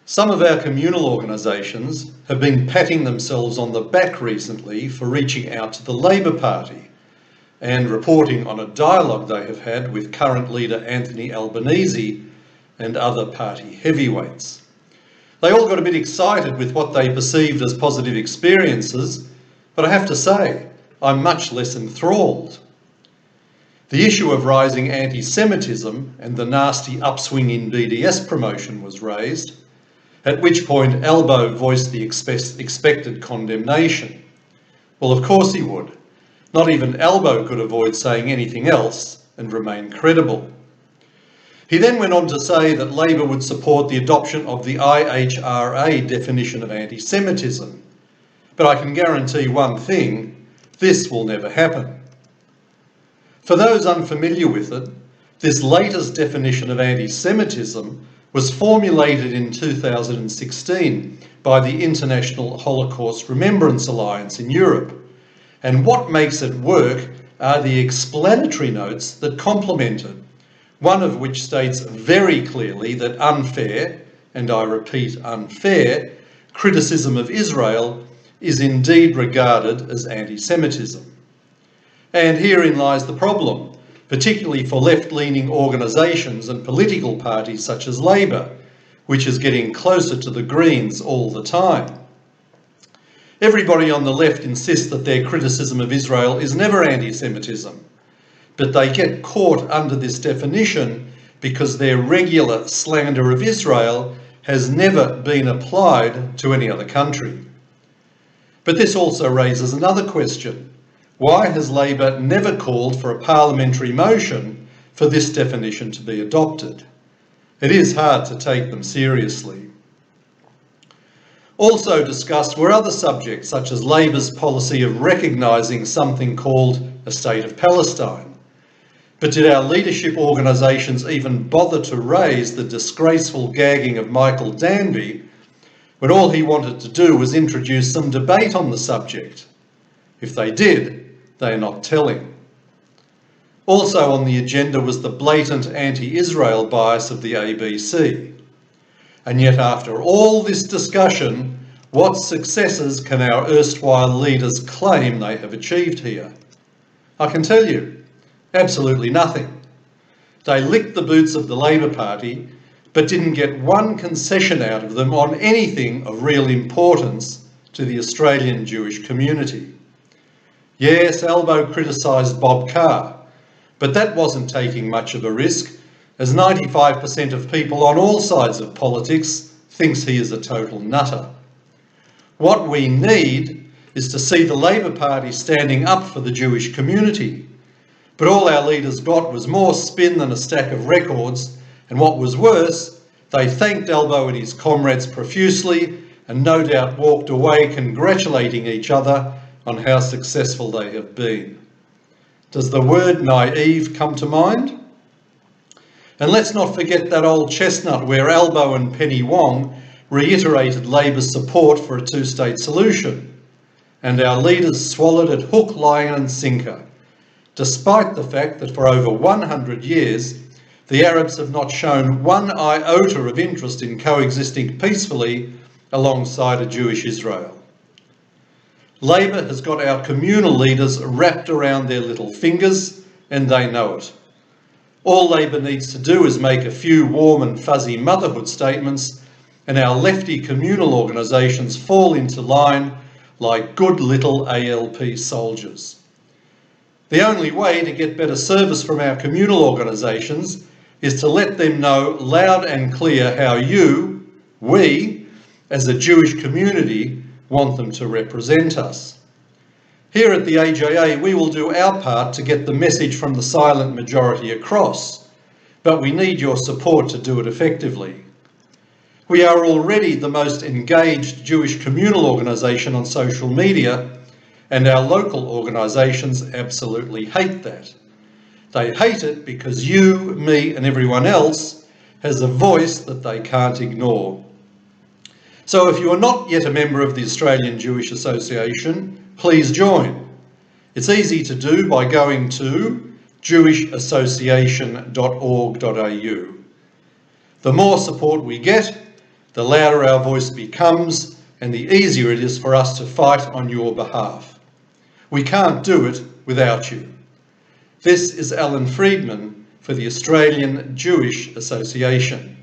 Some of our communal organisations have been patting themselves on the back recently for reaching out to the Labor Party and reporting on a dialogue they have had with current leader Anthony Albanese and other party heavyweights. They all got a bit excited with what they perceived as positive experiences, but I have to say, I'm much less enthralled. The issue of rising anti-Semitism and the nasty upswing in BDS promotion was raised, at which point Albo voiced the expected condemnation. Well, of course he would. Not even Albo could avoid saying anything else and remain credible. He then went on to say that Labor would support the adoption of the IHRA definition of anti-Semitism. But I can guarantee one thing, this will never happen. For those unfamiliar with it, this latest definition of anti-Semitism was formulated in 2016 by the International Holocaust Remembrance Alliance in Europe. And what makes it work are the explanatory notes that complement it, one of which states very clearly that unfair, and I repeat unfair, criticism of Israel is indeed regarded as anti-Semitism. And herein lies the problem, particularly for left-leaning organisations and political parties such as Labor, which is getting closer to the Greens all the time. Everybody on the left insists that their criticism of Israel is never anti-Semitism, but they get caught under this definition because their regular slander of Israel has never been applied to any other country. But this also raises another question. Why has Labor never called for a parliamentary motion for this definition to be adopted? It is hard to take them seriously. Also discussed were other subjects such as Labor's policy of recognising something called a State of Palestine. But did our leadership organisations even bother to raise the disgraceful gagging of Michael Danby when all he wanted to do was introduce some debate on the subject? If they did, they are not telling. Also on the agenda was the blatant anti-Israel bias of the ABC. And yet after all this discussion, what successes can our erstwhile leaders claim they have achieved here? I can tell you, absolutely nothing. They licked the boots of the Labor Party, but didn't get one concession out of them on anything of real importance to the Australian Jewish community. Yes, Albo criticised Bob Carr, but that wasn't taking much of a risk, as 95% of people on all sides of politics thinks he is a total nutter. What we need is to see the Labor Party standing up for the Jewish community. But all our leaders got was more spin than a stack of records, and what was worse, they thanked Albo and his comrades profusely and no doubt walked away congratulating each other on how successful they have been. Does the word naive come to mind? And let's not forget that old chestnut where Albo and Penny Wong reiterated Labor's support for a two-state solution, and our leaders swallowed it hook, line and sinker, despite the fact that for over 100 years the Arabs have not shown one iota of interest in coexisting peacefully alongside a Jewish Israel. Labor has got our communal leaders wrapped around their little fingers, and they know it. All Labor needs to do is make a few warm and fuzzy motherhood statements, and our lefty communal organisations fall into line like good little ALP soldiers. The only way to get better service from our communal organisations is to let them know loud and clear how we, as a Jewish community, want them to represent us. Here at the AJA, we will do our part to get the message from the silent majority across, but we need your support to do it effectively. We are already the most engaged Jewish communal organisation on social media, and our local organisations absolutely hate that. They hate it because you, me and everyone else has a voice that they can't ignore. So if you are not yet a member of the Australian Jewish Association, please join. It's easy to do by going to jewishassociation.org.au. The more support we get, the louder our voice becomes and the easier it is for us to fight on your behalf. We can't do it without you. This is Alan Friedman for the Australian Jewish Association.